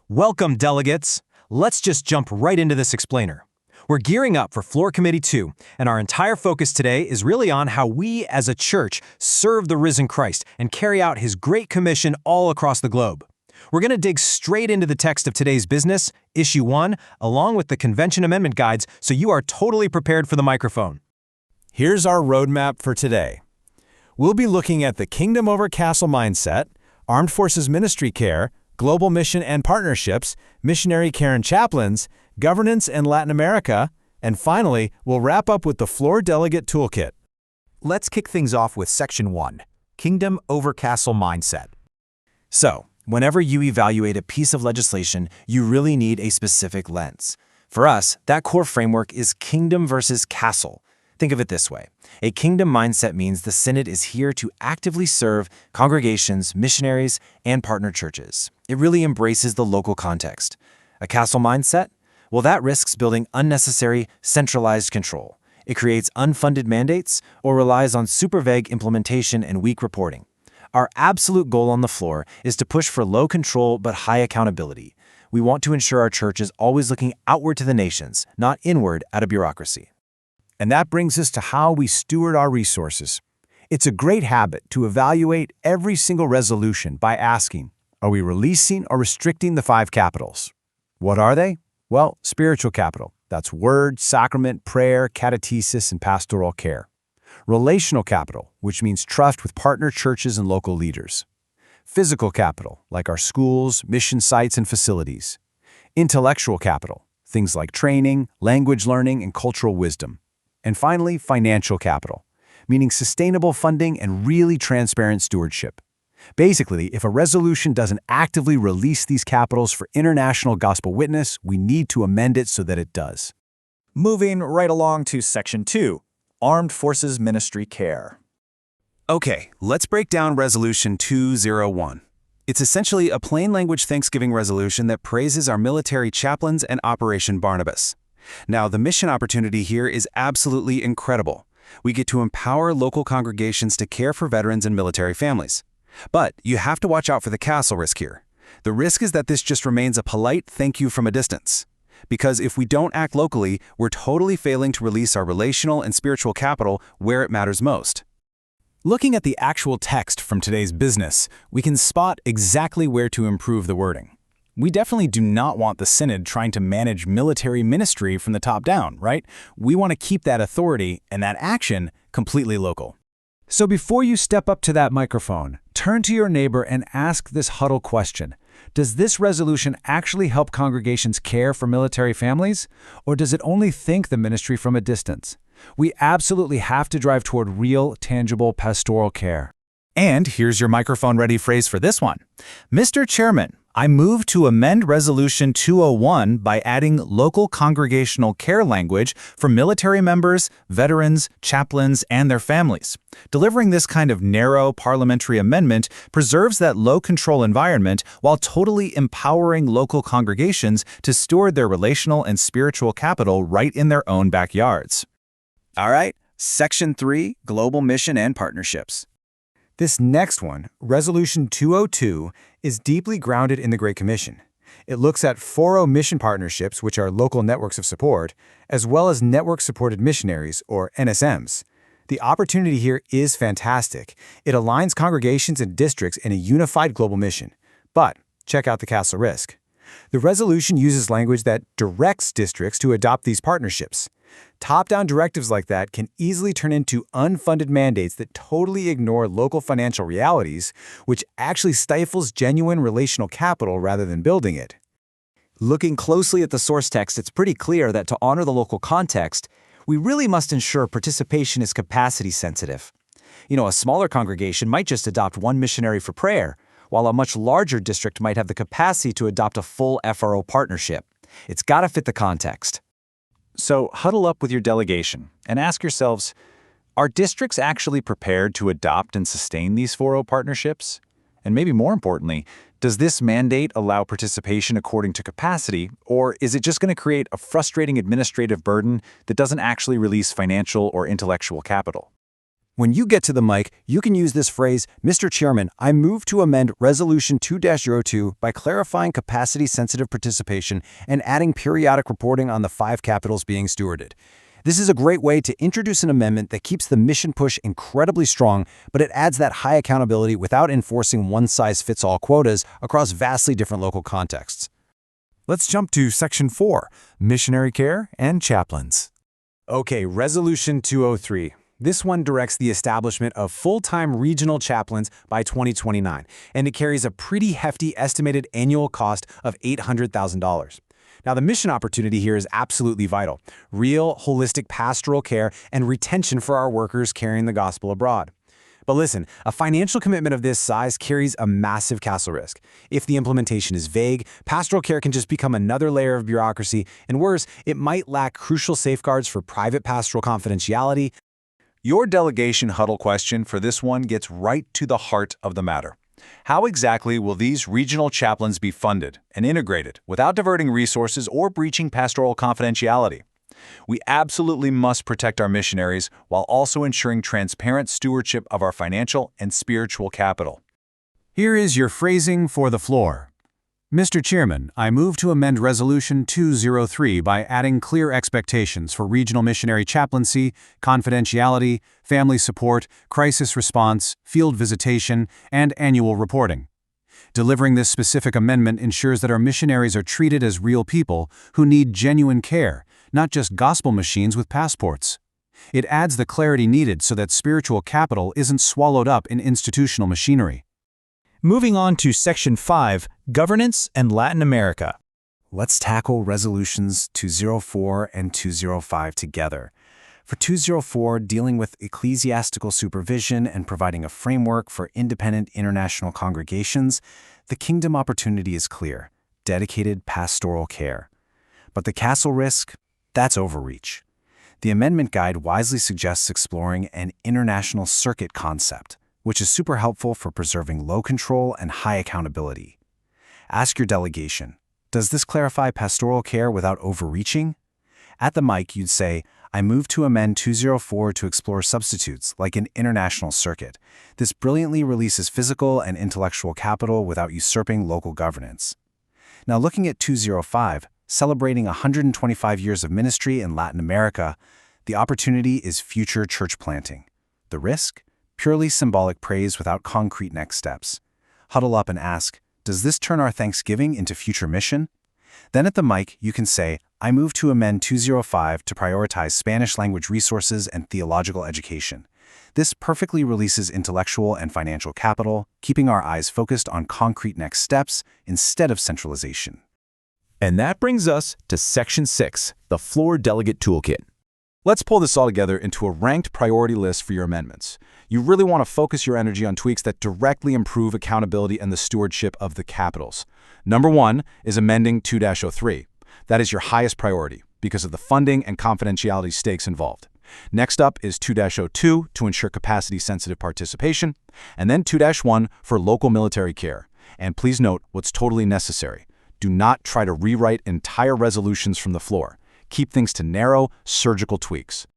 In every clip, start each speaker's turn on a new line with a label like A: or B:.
A: Welcome, delegates. Let's just jump right into this explainer. We're gearing up for Floor Committee 2, and our entire focus today is really on how we as a church serve the risen Christ and carry out His Great Commission all across the globe. We're going to dig straight into the text of today's business, Issue 1, along with the Convention Amendment Guides, so you are totally prepared for the microphone.
B: Here's our roadmap for today. We'll be looking at the kingdom over castle mindset, armed forces ministry care, global mission and partnerships, missionary care and chaplains, governance in Latin America, and finally, we'll wrap up with the Floor Delegate Toolkit.
C: Let's kick things off with Section 1, Kingdom over Castle Mindset.
D: So, whenever you evaluate a piece of legislation, you really need a specific lens. For us, that core framework is kingdom versus castle. Think of it this way. A kingdom mindset means the Synod is here to actively serve congregations, missionaries, and partner churches. It really embraces the local context. A castle mindset? Well, that risks building unnecessary, centralized control. It creates unfunded mandates or relies on super vague implementation and weak reporting. Our absolute goal on the floor is to push for low control but high accountability. We want to ensure our church is always looking outward to the nations, not inward at a bureaucracy.
C: And that brings us to how we steward our resources. It's a great habit to evaluate every single resolution by asking, are we releasing or restricting the 5 capitals? What are they? Well, spiritual capital. That's word, sacrament, prayer, catechesis, and pastoral care. Relational capital, which means trust with partner churches and local leaders. Physical capital, like our schools, mission sites, and facilities. Intellectual capital, things like training, language learning, and cultural wisdom. And finally, financial capital, meaning sustainable funding and really transparent stewardship. Basically, if a resolution doesn't actively release these capitals for international gospel witness, we need to amend it so that it does.
E: Moving right along to Section 2, Armed Forces Ministry Care.
B: Okay, let's break down Resolution 201. It's essentially a plain language Thanksgiving resolution that praises our military chaplains and Operation Barnabas. Now, the mission opportunity here is absolutely incredible. We get to empower local congregations to care for veterans and military families. But you have to watch out for the castle risk here. The risk is that this just remains a polite thank you from a distance. Because if we don't act locally, we're totally failing to release our relational and spiritual capital where it matters most. Looking at the actual text from today's business, we can spot exactly where to improve the wording. We definitely do not want the Synod trying to manage military ministry from the top down, right? We want to keep that authority and that action completely local.
C: So before you step up to that microphone, turn to your neighbor and ask this huddle question. Does this resolution actually help congregations care for military families? Or does it only think the ministry from a distance? We absolutely have to drive toward real, tangible pastoral care.
E: And here's your microphone-ready phrase for this one. Mr. Chairman, I move to amend Resolution 201 by adding local congregational care language for military members, veterans, chaplains, and their families. Delivering this kind of narrow parliamentary amendment preserves that low-control environment while totally empowering local congregations to steward their relational and spiritual capital right in their own backyards.
D: All right, Section 3, Global Mission and Partnerships.
C: This next one, Resolution 202, is deeply grounded in the Great Commission. It looks at 4 mission partnerships, which are local networks of support, as well as network-supported missionaries, or NSMs. The opportunity here is fantastic. It aligns congregations and districts in a unified global mission. But check out the castle risk. The resolution uses language that directs districts to adopt these partnerships. Top-down directives like that can easily turn into unfunded mandates that totally ignore local financial realities, which actually stifles genuine relational capital rather than building it.
F: Looking closely at the source text, it's pretty clear that to honor the local context, we really must ensure participation is capacity sensitive. A smaller congregation might just adopt 1 missionary for prayer, while a much larger district might have the capacity to adopt a full FRO partnership. It's got to fit the context.
E: So huddle up with your delegation and ask yourselves, are districts actually prepared to adopt and sustain these 4O partnerships? And maybe more importantly, does this mandate allow participation according to capacity, or is it just going to create a frustrating administrative burden that doesn't actually release financial or intellectual capital?
C: When you get to the mic, you can use this phrase, Mr. Chairman, I move to amend Resolution 2-02 by clarifying capacity-sensitive participation and adding periodic reporting on the 5 capitals being stewarded. This is a great way to introduce an amendment that keeps the mission push incredibly strong, but it adds that high accountability without enforcing one-size-fits-all quotas across vastly different local contexts.
E: Let's jump to Section 4, Missionary Care and Chaplains.
D: Okay, Resolution 203. This one directs the establishment of full-time regional chaplains by 2029, and it carries a pretty hefty estimated annual cost of $800,000. Now, the mission opportunity here is absolutely vital: real, holistic pastoral care and retention for our workers carrying the gospel abroad. But listen, a financial commitment of this size carries a massive castle risk. If the implementation is vague, pastoral care can just become another layer of bureaucracy, and worse, it might lack crucial safeguards for private pastoral confidentiality.
B: Your delegation huddle question for this one gets right to the heart of the matter. How exactly will these regional chaplains be funded and integrated without diverting resources or breaching pastoral confidentiality? We absolutely must protect our missionaries while also ensuring transparent stewardship of our financial and spiritual capital.
C: Here is your phrasing for the floor. Mr. Chairman, I move to amend Resolution 203 by adding clear expectations for regional missionary chaplaincy, confidentiality, family support, crisis response, field visitation, and annual reporting. Delivering this specific amendment ensures that our missionaries are treated as real people who need genuine care, not just gospel machines with passports. It adds the clarity needed so that spiritual capital isn't swallowed up in institutional machinery.
E: Moving on to Section 5, Governance and Latin America.
C: Let's tackle Resolutions 204 and 205 together. For 204, dealing with ecclesiastical supervision and providing a framework for independent international congregations, the kingdom opportunity is clear: dedicated pastoral care. But the castle risk? That's overreach. The amendment guide wisely suggests exploring an international circuit concept, which is super helpful for preserving low control and high accountability. Ask your delegation, does this clarify pastoral care without overreaching? At the mic, you'd say, I move to amend 204 to explore substitutes like an international circuit. This brilliantly releases physical and intellectual capital without usurping local governance. Now, looking at 205, celebrating 125 years of ministry in Latin America, the opportunity is future church planting. The risk? Purely symbolic praise without concrete next steps. Huddle up and ask, does this turn our thanksgiving into future mission? Then at the mic, you can say, I move to amend 205 to prioritize Spanish language resources and theological education. This perfectly releases intellectual and financial capital, keeping our eyes focused on concrete next steps instead of centralization.
E: And that brings us to Section 6, the Floor Delegate Toolkit. Let's pull this all together into a ranked priority list for your amendments. You really want to focus your energy on tweaks that directly improve accountability and the stewardship of the capitals. Number 1 is amending 2-03. That is your highest priority because of the funding and confidentiality stakes involved. Next up is 2-02 to ensure capacity-sensitive participation, and then 2-1 for local military care. And please note what's totally necessary. Do not try to rewrite entire resolutions from the floor. Keep things to narrow, surgical tweaks.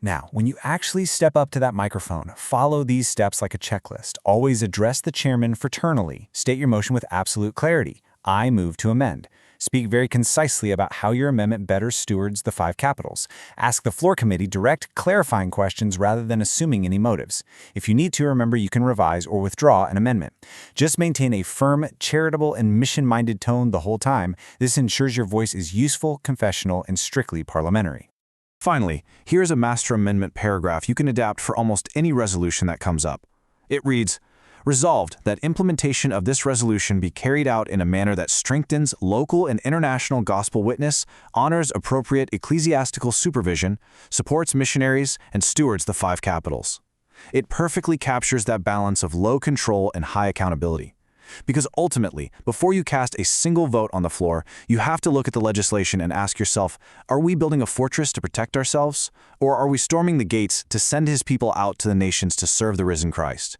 D: Now, when you actually step up to that microphone, follow these steps like a checklist. Always address the chairman fraternally. State your motion with absolute clarity. I move to amend. Speak very concisely about how your amendment better stewards the 5 capitals. Ask the floor committee direct, clarifying questions rather than assuming any motives. If you need to, remember you can revise or withdraw an amendment. Just maintain a firm, charitable, and mission-minded tone the whole time. This ensures your voice is useful, confessional, and strictly parliamentary.
C: Finally, here's a master amendment paragraph you can adapt for almost any resolution that comes up. It reads, Resolved that implementation of this resolution be carried out in a manner that strengthens local and international gospel witness, honors appropriate ecclesiastical supervision, supports missionaries, and stewards the 5 capitals. It perfectly captures that balance of low control and high accountability. Because ultimately, before you cast a single vote on the floor, you have to look at the legislation and ask yourself, are we building a fortress to protect ourselves? Or are we storming the gates to send his people out to the nations to serve the risen Christ?